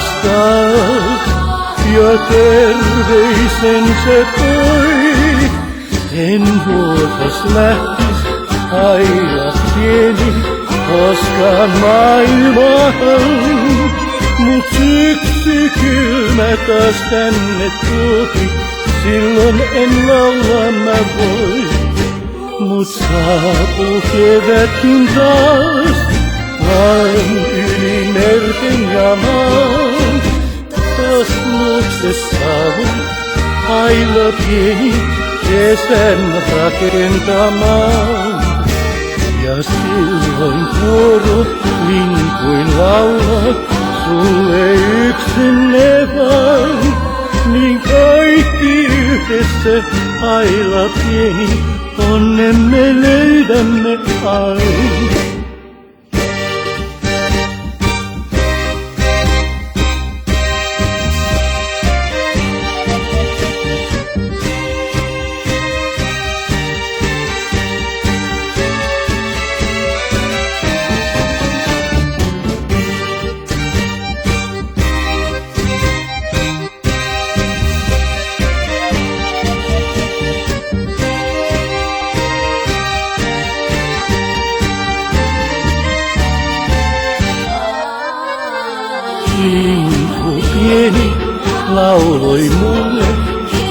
taas ja terveisen se toi. En vuotas lähtis aina pieni koskaan maailmaan, mut syksy kylmä taas tänne tuopi, silloin en laulaa mä voi. Mut saapuu kevätkin taas, vaan yli merten ja maan. Taas luokse saavun, aila pieni, kesän rakentamaan. Ja silloin kuoro linkuin laulaa, sulle yksin ne vaan. Niin kaikki yhdessä, aila pieni, onnemme löydämme aina. Lintu pieni lauloi mulle,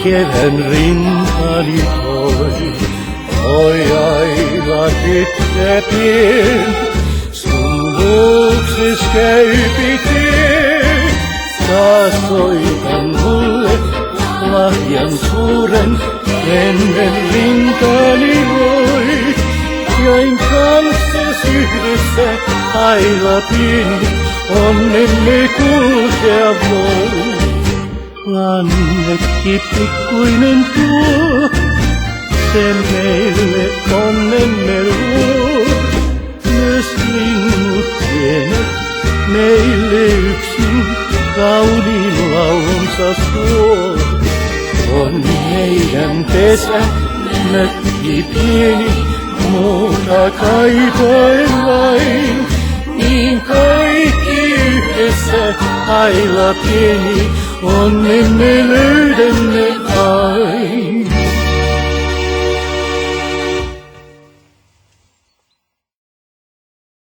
kevään rintani toi. Oi aila tyttö pien, sun luokses käypi tie. Taas soitan mulle lahjan suuren, ennen rintani voi. Join kanssas yhdessä, aila pieni, onnemme kulkea voi. Lannetti pikkuinen tuo, se meille onnemme luo. Myös linnut pienet meille yksin kauniin laulunsa suo. On meidän pesä, mökki pieni, muuta kaipaen vain. Niin kaikki yhdessä, aila pieni, onnemme löydämme